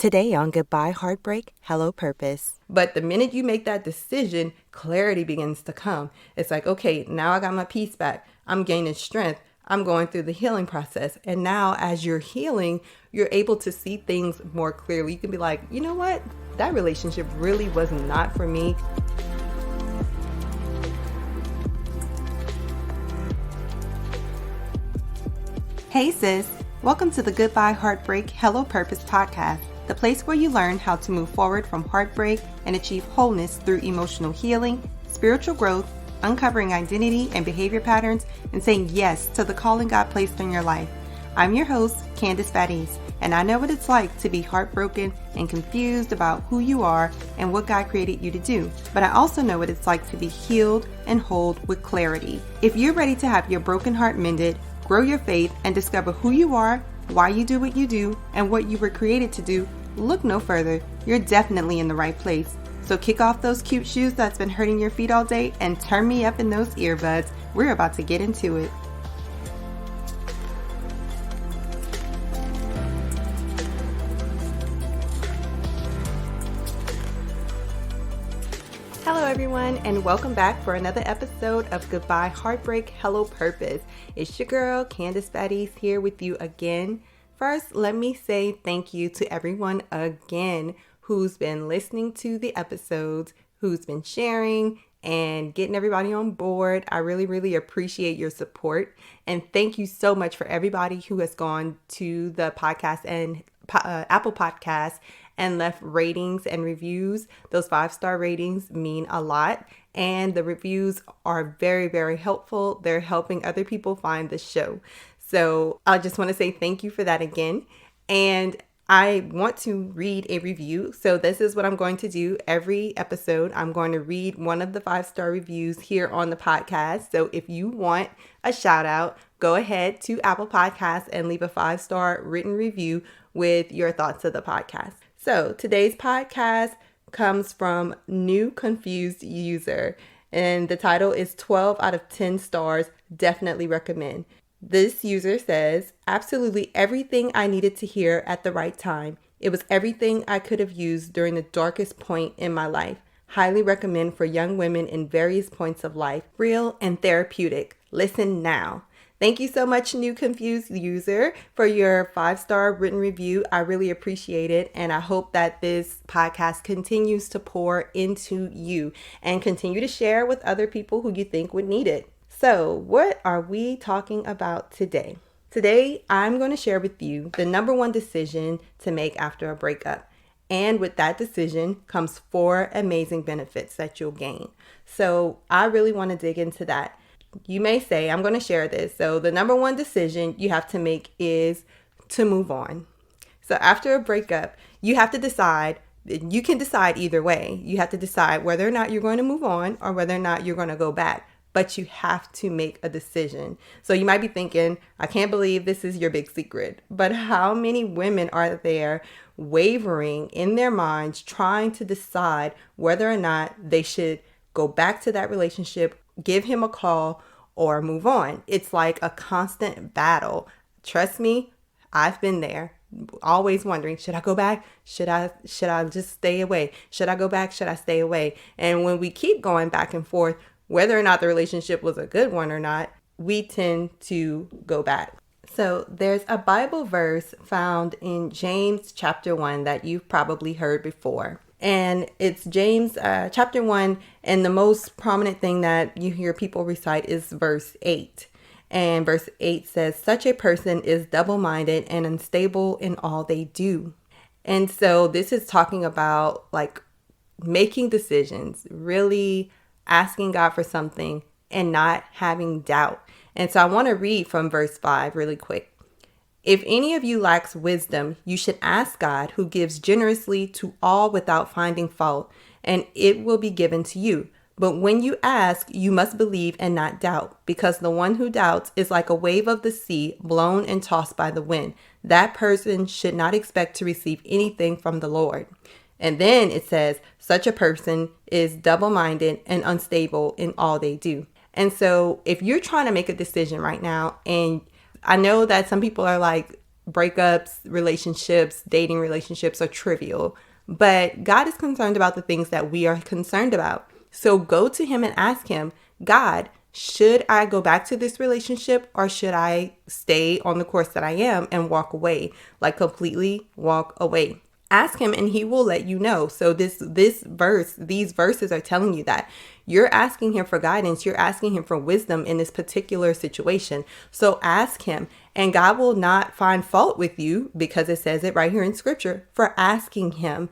Today on Goodbye Heartbreak, Hello Purpose. But the minute you make that decision, clarity begins to come. It's like, okay, now I got my peace back. I'm gaining strength. I'm going through the healing process. And now as you're healing, you're able to see things more clearly. You can be like, you know what? That relationship really was not for me. Hey sis, welcome to the Goodbye Heartbreak, Hello Purpose podcast, the place where you learn how to move forward from heartbreak and achieve wholeness through emotional healing, spiritual growth, uncovering identity and behavior patterns, and saying yes to the calling God placed in your life. I'm your host, Candace Baddies, and I know what it's like to be heartbroken and confused about who you are and what God created you to do. But I also know what it's like to be healed and whole with clarity. If you're ready to have your broken heart mended, grow your faith, and discover who you are, why you do what you do, and what you were created to do, look no further. You're definitely in the right place. So kick off those cute shoes that's been hurting your feet all day and turn me up in those earbuds. We're about to get into it. Hello everyone, and welcome back for another episode of Goodbye Heartbreak, Hello Purpose. It's your girl, Candace Baddies, here with you again. First, let me say thank you to everyone again who's been listening to the episodes, who's been sharing and getting everybody on board. I really appreciate your support. And thank you so much for everybody who has gone to the podcast and Apple Podcasts and left ratings and reviews. Those 5-star ratings mean a lot. And the reviews are very helpful. They're helping other people find the show. So I just want to say thank you for that again. And I want to read a review. So this is what I'm going to do every episode. I'm going to read one of the 5-star reviews here on the podcast. So if you want a shout out, go ahead to Apple Podcasts and leave a 5-star written review with your thoughts of the podcast. So today's podcast comes from New Confused User, and the title is 12 out of 10 stars, definitely recommend. This user says, absolutely everything I needed to hear at the right time. It was everything I could have used during the darkest point in my life. Highly recommend for young women in various points of life. Real and therapeutic. Listen now. Thank you so much, New Confused User, for your 5-star written review. I really appreciate it. And I hope that this podcast continues to pour into you and continue to share with other people who you think would need it. So what are we talking about today? Today, I'm going to share with you the number one decision to make after a breakup. And with that decision comes 4 amazing benefits that you'll gain. So I really want to dig into that. You may say, I'm going to share this. So the number one decision you have to make is to move on. So after a breakup, you have to decide. You can decide either way. You have to decide whether or not you're going to move on or whether or not you're going to go back. But you have to make a decision. So you might be thinking, I can't believe this is your big secret. But how many women are there wavering in their minds, trying to decide whether or not they should go back to that relationship, give him a call, or move on? It's like a constant battle. Trust me, I've been there. Always wondering, should I go back? Should I just stay away? Should I go back? Should I stay away? And when we keep going back and forth, whether or not the relationship was a good one or not, we tend to go back. So there's a Bible verse found in James chapter 1 that you've probably heard before. And it's James chapter 1, and the most prominent thing that you hear people recite is verse 8. And verse 8 says, such a person is double-minded and unstable in all they do. And so this is talking about like making decisions, really asking God for something and not having doubt. And so I want to read from verse 5 really quick. If any of you lacks wisdom, you should ask God, who gives generously to all without finding fault, and it will be given to you. But when you ask, you must believe and not doubt, because the one who doubts is like a wave of the sea blown and tossed by the wind. That person should not expect to receive anything from the Lord. And then it says, such a person is double-minded and unstable in all they do. And so if you're trying to make a decision right now, and I know that some people are like, breakups, relationships, dating relationships are trivial, but God is concerned about the things that we are concerned about. So go to him and ask him, God, should I go back to this relationship or should I stay on the course that I am and walk away, like completely walk away? Ask him and he will let you know. So these verses are telling you that you're asking him for guidance. You're asking him for wisdom in this particular situation. So ask him, and God will not find fault with you, because it says it right here in scripture, for asking him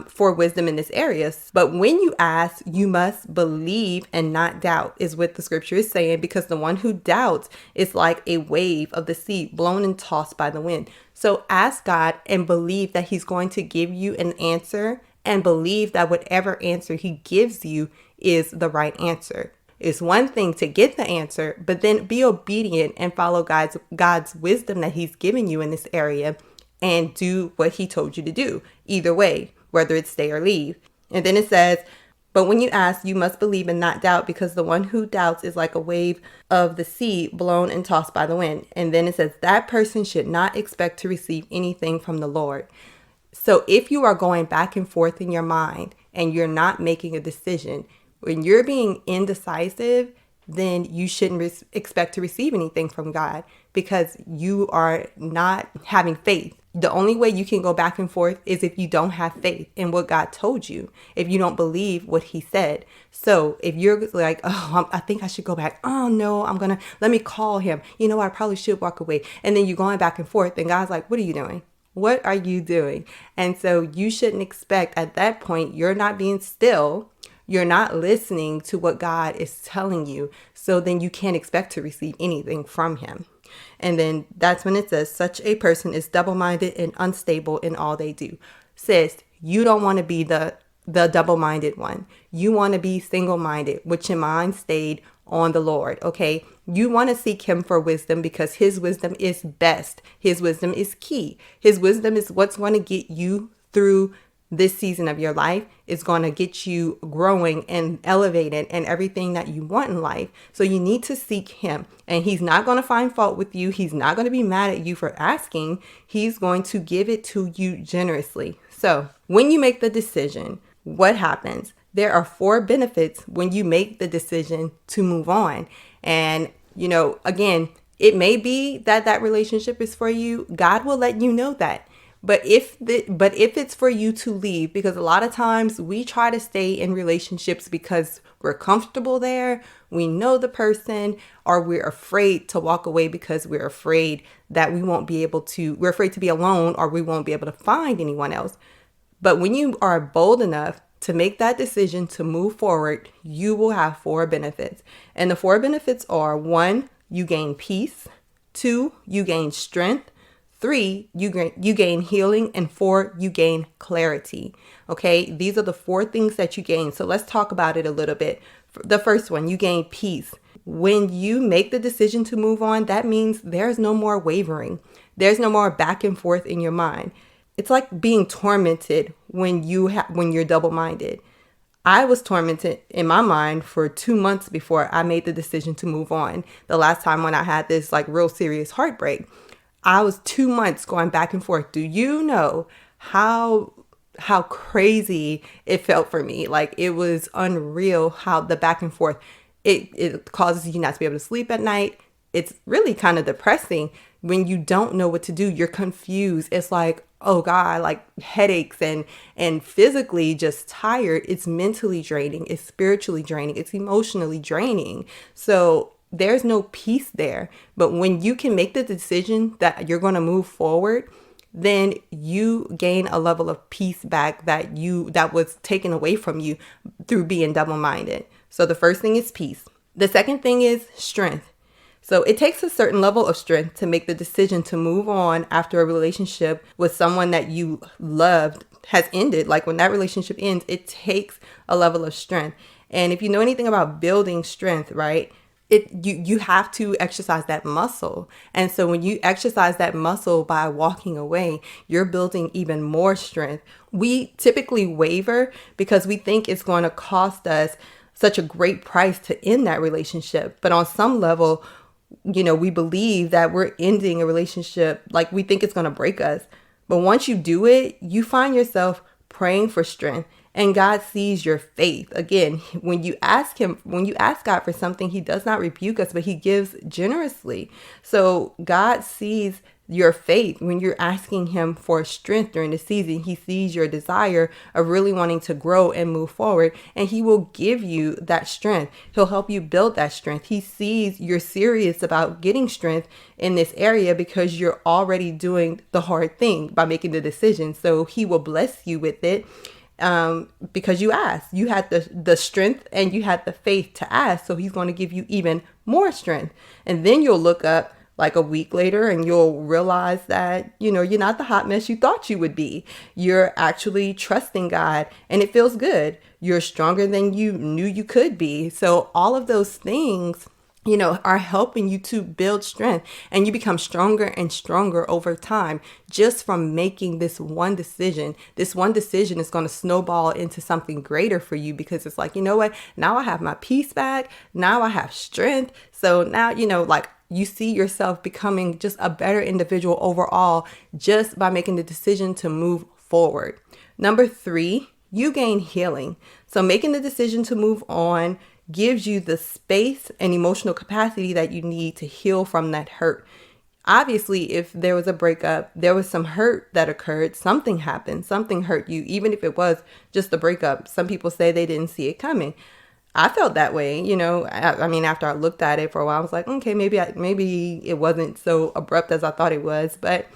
for wisdom in this area. But when you ask, you must believe and not doubt, is what the scripture is saying, because the one who doubts is like a wave of the sea blown and tossed by the wind. So ask God and believe that he's going to give you an answer, and believe that whatever answer he gives you is the right answer. It's one thing to get the answer, but then be obedient and follow God's wisdom that he's given you in this area and do what he told you to do. Either way, whether it's stay or leave. And then it says, but when you ask, you must believe and not doubt, because the one who doubts is like a wave of the sea blown and tossed by the wind. And then it says that person should not expect to receive anything from the Lord. So if you are going back and forth in your mind and you're not making a decision, when you're being indecisive, then you shouldn't expect to receive anything from God, because you are not having faith. The only way you can go back and forth is if you don't have faith in what God told you, if you don't believe what he said. So if you're like, oh, I think I should go back. Oh no, let me call him. You know, I probably should walk away. And then you're going back and forth and God's like, what are you doing? What are you doing? And so you shouldn't expect at that point, you're not being still. You're not listening to what God is telling you. So then you can't expect to receive anything from him. And then that's when it says such a person is double-minded and unstable in all they do. Sis, you don't want to be the double-minded one. You want to be single-minded, with your mind stayed on the Lord. Okay. You want to seek him for wisdom, because his wisdom is best. His wisdom is key. His wisdom is what's going to get you through this season of your life. Is going to get you growing and elevated and everything that you want in life. So you need to seek him, and he's not going to find fault with you. He's not going to be mad at you for asking. He's going to give it to you generously. So when you make the decision, what happens? There are 4 benefits when you make the decision to move on. And, you know, again, it may be that relationship is for you. God will let you know that. But if it's for you to leave, because a lot of times we try to stay in relationships because we're comfortable there, we know the person, or we're afraid to walk away because we're afraid that we're afraid to be alone, or we won't be able to find anyone else. But when you are bold enough to make that decision to move forward, you will have 4 benefits. And the 4 benefits are: 1, you gain peace; 2, you gain strength; 3, you gain healing; and 4, you gain clarity. Okay, these are the 4 things that you gain. So let's talk about it a little bit. The first one, you gain peace. When you make the decision to move on, that means there's no more wavering. There's no more back and forth in your mind. It's like being tormented when you're double-minded. I was tormented in my mind for 2 months before I made the decision to move on. The last time when I had this like real serious heartbreak, I was 2 months going back and forth. Do you know how crazy it felt for me? Like, it was unreal how the back and forth, it causes you not to be able to sleep at night. It's really kind of depressing when you don't know what to do. You're confused. It's like, oh God, like headaches and physically just tired. It's mentally draining. It's spiritually draining. It's emotionally draining. So there's no peace there. But when you can make the decision that you're going to move forward, then you gain a level of peace back that was taken away from you through being double-minded. So the first thing is peace. The second thing is strength. So it takes a certain level of strength to make the decision to move on after a relationship with someone that you loved has ended. Like, when that relationship ends, it takes a level of strength. And if you know anything about building strength, right, you have to exercise that muscle. And so when you exercise that muscle by walking away, you're building even more strength. We typically waver because we think it's going to cost us such a great price to end that relationship. But on some level, we believe that we're ending a relationship, like we think it's going to break us. But once you do it, you find yourself praying for strength, and God sees your faith. Again, when you ask God for something, he does not rebuke us, but he gives generously. So God sees your faith when you're asking him for strength during the season. He sees your desire of really wanting to grow and move forward, and he will give you that strength. He'll help you build that strength. He sees you're serious about getting strength in this area because you're already doing the hard thing by making the decision. So he will bless you with it, because you asked. You had the strength and you had the faith to ask. So he's going to give you even more strength. And then you'll look up like a week later and you'll realize that, you're not the hot mess you thought you would be. You're actually trusting God and it feels good. You're stronger than you knew you could be. So all of those things, are helping you to build strength, and you become stronger and stronger over time just from making this one decision. This one decision is going to snowball into something greater for you, because it's like, you know what? Now I have my peace back. Now I have strength. So now, like, you see yourself becoming just a better individual overall just by making the decision to move forward. Number 3, you gain healing. So making the decision to move on gives you the space and emotional capacity that you need to heal from that hurt. Obviously, if there was a breakup, there was some hurt that occurred, something happened, something hurt you, even if it was just a breakup. Some people say they didn't see it coming. I felt that way, I mean, after I looked at it for a while, I was like, okay, maybe it wasn't so abrupt as I thought it was, but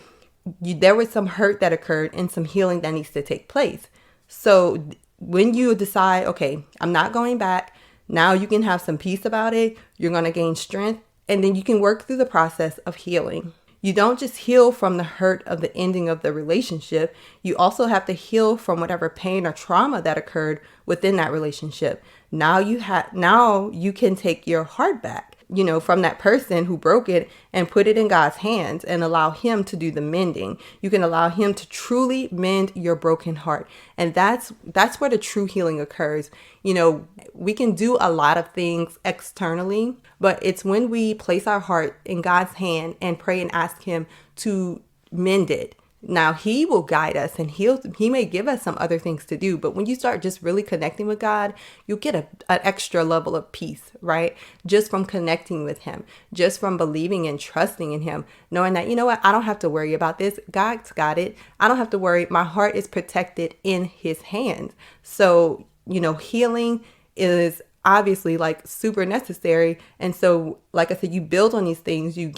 there was some hurt that occurred and some healing that needs to take place. So when you decide, okay, I'm not going back, now you can have some peace about it. You're going to gain strength, and then you can work through the process of healing. You don't just heal from the hurt of the ending of the relationship. You also have to heal from whatever pain or trauma that occurred within that relationship. Now you can take your heart back, from that person who broke it, and put it in God's hands and allow him to do the mending. You can allow him to truly mend your broken heart. And that's where the true healing occurs. We can do a lot of things externally, but it's when we place our heart in God's hand and pray and ask him to mend it. Now he will guide us, and he may give us some other things to do. But when you start just really connecting with God, you'll get an extra level of peace, right? Just from connecting with him, just from believing and trusting in him, knowing that, I don't have to worry about this. God's got it. I don't have to worry. My heart is protected in his hands. So, healing is obviously like super necessary. And so, like I said, you build on these things, you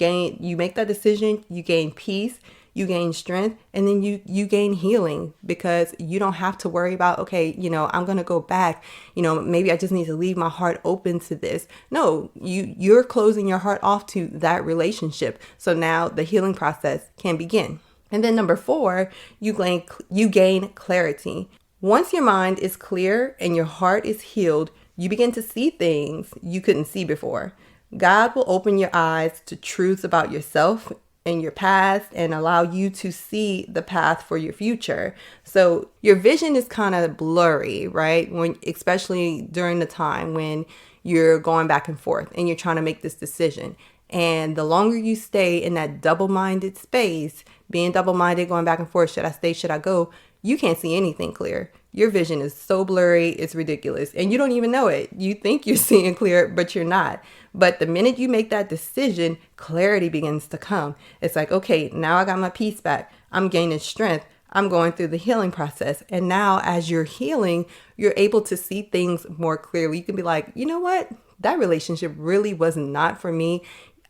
make that decision, you gain peace, you gain strength, and then you gain healing, because you don't have to worry about, okay, I'm going to go back, maybe I just need to leave my heart open to this. No, you're closing your heart off to that relationship. So now the healing process can begin. And then number 4, you gain clarity. Once your mind is clear and your heart is healed, you begin to see things you couldn't see before. God will open your eyes to truths about yourself and your past and allow you to see the path for your future. So your vision is kind of blurry, right? Especially during the time when you're going back and forth and you're trying to make this decision. And the longer you stay in that double-minded space, being double-minded, going back and forth, should I stay, should I go? You can't see anything clear. Your vision is so blurry, it's ridiculous. And you don't even know it. You think you're seeing clear, but you're not. But the minute you make that decision, clarity begins to come. It's like, okay, now I got my peace back. I'm gaining strength. I'm going through the healing process. And now as you're healing, you're able to see things more clearly. You can be like, you know what? That relationship really was not for me.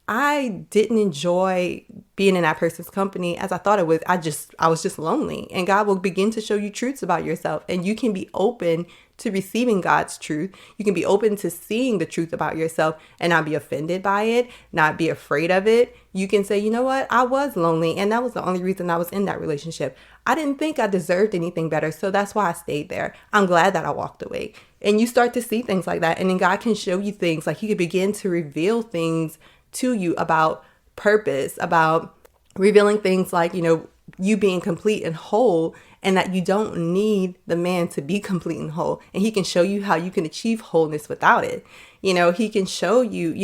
I didn't enjoy being in that person's company as I thought it was. I was just lonely. And God will begin to show you truths about yourself, and you can be open to receiving God's truth. You can be open to seeing the truth about yourself and not be offended by it, not be afraid of it. You can say, you know what? I was lonely, and that was the only reason I was in that relationship. I didn't think I deserved anything better, so that's why I stayed there. I'm glad that I walked away. And you start to see things like that, and then God can show you things, like he could begin to reveal things to you about purpose, about revealing things like, you being complete and whole and that you don't need the man to be complete and whole. And he can show you how you can achieve wholeness without it. He can show you,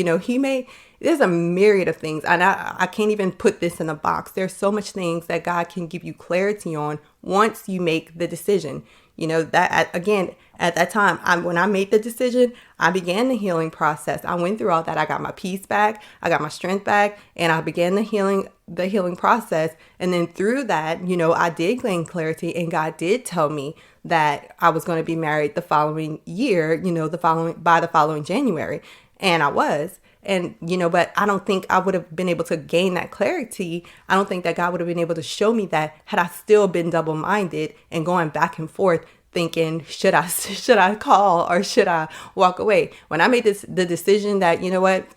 there's a myriad of things. And I can't even put this in a box. There's so much things that God can give you clarity on once you make the decision. Again, at that time, when I made the decision, I began the healing process. I went through all that. I got my peace back. I got my strength back, and I began the healing process. And then through that, I did gain clarity, and God did tell me that I was going to be married the following year, by the following January. And I was. And, but I don't think I would have been able to gain that clarity. I don't think that God would have been able to show me that had I still been double-minded and going back and forth thinking, should I call or should I walk away? When I made the decision that,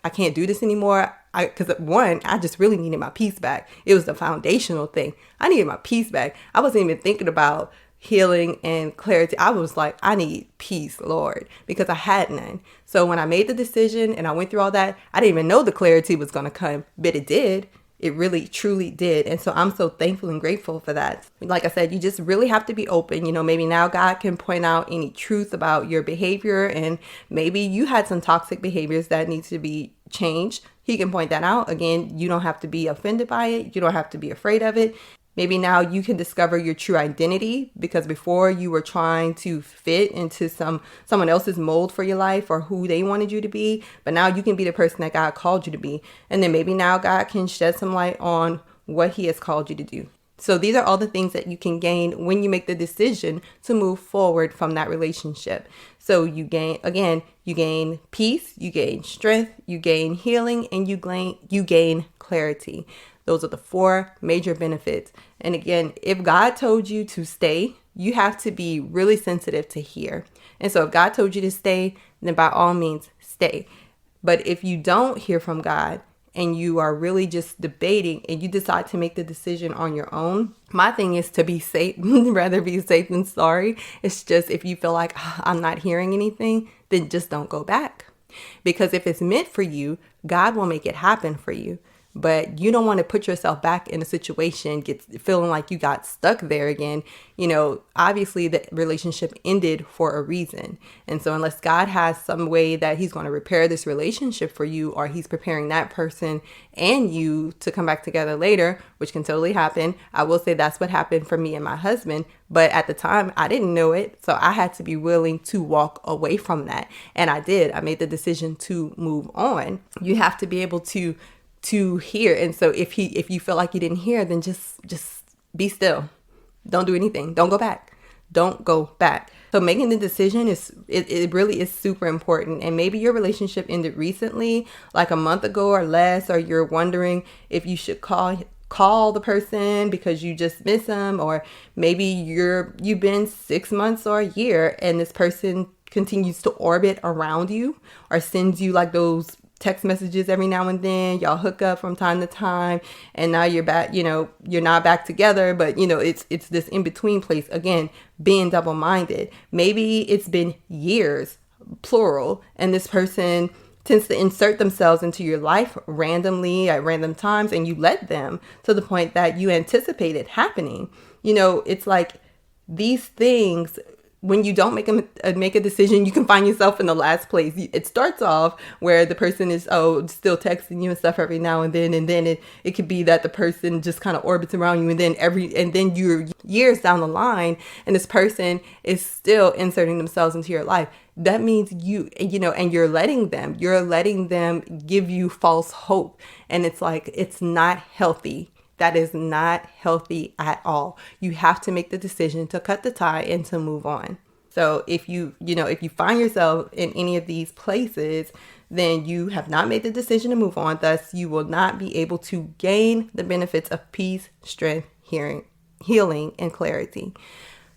I can't do this anymore. Because one, I just really needed my peace back. It was the foundational thing. I needed my peace back. I wasn't even thinking about healing and clarity. I was like, I need peace, Lord, because I had none. So when I made the decision and I went through all that, I didn't even know the clarity was going to come, but it did. It really, truly did. And so I'm so thankful and grateful for that. Like I said, you just really have to be open. Maybe now God can point out any truth about your behavior, and maybe you had some toxic behaviors that needs to be changed. He can point that out. Again, you don't have to be offended by it. You don't have to be afraid of it. Maybe now you can discover your true identity, because before you were trying to fit into someone else's mold for your life or who they wanted you to be. But now you can be the person that God called you to be. And then maybe now God can shed some light on what he has called you to do. So these are all the things that you can gain when you make the decision to move forward from that relationship. So you gain peace, you gain strength, you gain healing, and you gain clarity. Those are the 4 major benefits. And again, if God told you to stay, you have to be really sensitive to hear. And so if God told you to stay, then by all means, stay. But if you don't hear from God and you are really just debating and you decide to make the decision on your own, my thing is to be safe, rather be safe than sorry. It's just, if you feel like I'm not hearing anything, then just don't go back. Because if it's meant for you, God will make it happen for you. But you don't want to put yourself back in a situation, feeling like you got stuck there again. Obviously the relationship ended for a reason. And so unless God has some way that he's going to repair this relationship for you, or he's preparing that person and you to come back together later, which can totally happen. I will say that's what happened for me and my husband. But at the time, I didn't know it. So I had to be willing to walk away from that. And I did. I made the decision to move on. You have to be able to hear. And so if you feel like you didn't hear, then just be still. Don't do anything. Don't go back. Don't go back. So making the decision it really is super important. And maybe your relationship ended recently, like a month ago or less, or you're wondering if you should call the person because you just miss them, or maybe you've been 6 months or a year and this person continues to orbit around you or sends you like those text messages every now and then. Y'all hook up from time to time, and now you're back, you're not back together, but it's this in-between place. Again, being double-minded. Maybe it's been years, plural, and this person tends to insert themselves into your life randomly at random times, and you let them, to the point that you anticipate it happening. It's like these things, when you don't make a decision, you can find yourself in the last place. It starts off where the person is still texting you and stuff every now and then it could be that the person just kind of orbits around you, and then you're years down the line and this person is still inserting themselves into your life. That means and you're letting them give you false hope, and it's like, it's not healthy. That is not healthy at all. You have to make the decision to cut the tie and to move on. So if you find yourself in any of these places, then you have not made the decision to move on. Thus, you will not be able to gain the benefits of peace, strength, healing, and clarity.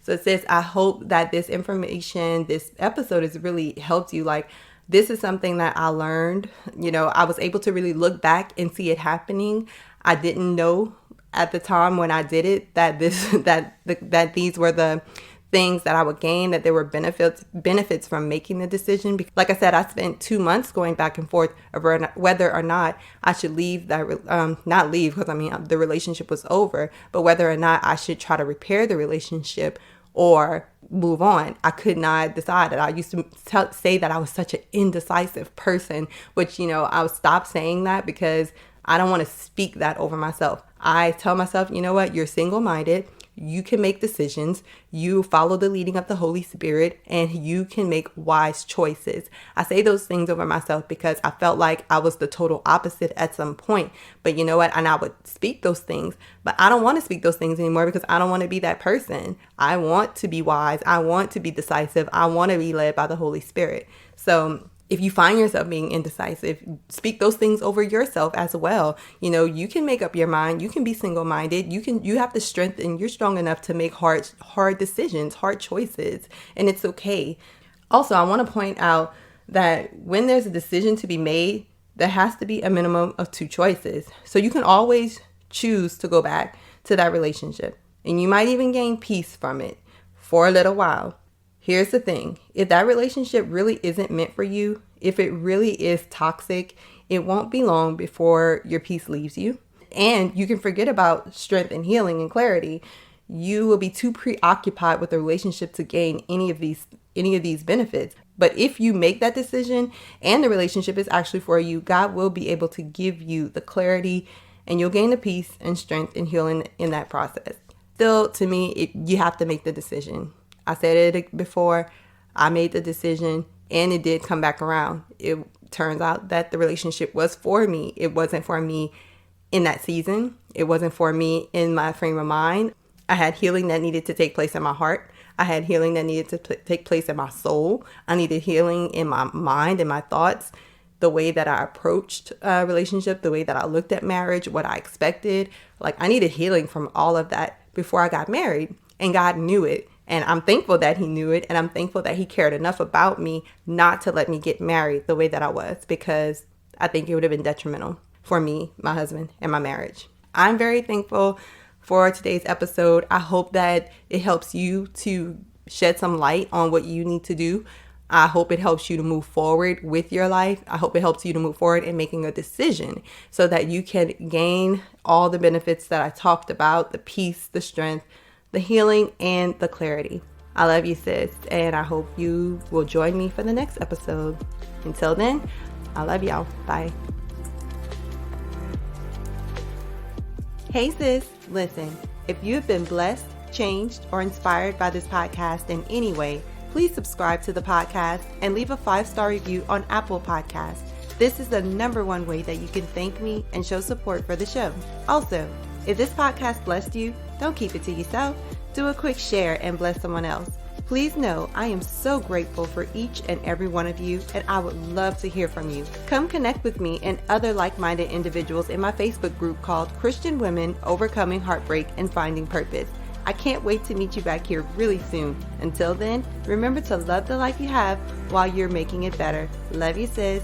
So it says, I hope that this episode has really helped you. Like, this is something that I learned. I was able to really look back and see it happening. I didn't know at the time when I did it that these were the things that I would gain, that there were benefits from making the decision. Like I said, I spent 2 months going back and forth over whether or not I should leave that, not leave, because I mean, the relationship was over, but whether or not I should try to repair the relationship or move on. I could not decide. I used to say that I was such an indecisive person, which, I would stop saying that because I don't want to speak that over myself. I tell myself, you know what, you're single-minded. You can make decisions. You follow the leading of the Holy Spirit, and you can make wise choices. I say those things over myself because I felt like I was the total opposite at some point. But you know what? And I would speak those things, but I don't want to speak those things anymore because I don't want to be that person. I want to be wise. I want to be decisive. I want to be led by the Holy Spirit. So if you find yourself being indecisive, speak those things over yourself as well. You can make up your mind. You can be single-minded. You have the strength, and you're strong enough to make hard decisions, hard choices, and it's okay. Also, I want to point out that when there's a decision to be made, there has to be a minimum of 2 choices. So you can always choose to go back to that relationship, and you might even gain peace from it for a little while. Here's the thing. If that relationship really isn't meant for you, if it really is toxic, it won't be long before your peace leaves you. And you can forget about strength and healing and clarity. You will be too preoccupied with the relationship to gain any of these benefits. But if you make that decision and the relationship is actually for you, God will be able to give you the clarity, and you'll gain the peace and strength and healing in that process. Still, to me, you have to make the decision. I said it before, I made the decision and it did come back around. It turns out that the relationship was for me. It wasn't for me in that season. It wasn't for me in my frame of mind. I had healing that needed to take place in my heart. I had healing that needed to take place in my soul. I needed healing in my mind and my thoughts, the way that I approached a relationship, the way that I looked at marriage, what I expected. Like, I needed healing from all of that before I got married, and God knew it. And I'm thankful that he knew it. And I'm thankful that he cared enough about me not to let me get married the way that I was, because I think it would have been detrimental for me, my husband, and my marriage. I'm very thankful for today's episode. I hope that it helps you to shed some light on what you need to do. I hope it helps you to move forward with your life. I hope it helps you to move forward in making a decision so that you can gain all the benefits that I talked about, the peace, the strength, the healing, and the clarity. I love you, sis, and I hope you will join me for the next episode. Until then, I love y'all. Bye. Hey, sis, listen, if you've been blessed, changed, or inspired by this podcast in any way, please subscribe to the podcast and leave a 5-star review on Apple Podcasts. This is the #1 way that you can thank me and show support for the show. Also, if this podcast blessed you, don't keep it to yourself. Do a quick share and bless someone else. Please know I am so grateful for each and every one of you, and I would love to hear from you. Come connect with me and other like-minded individuals in my Facebook group called Christian Women Overcoming Heartbreak and Finding Purpose. I can't wait to meet you back here really soon. Until then, remember to love the life you have while you're making it better. Love you, sis.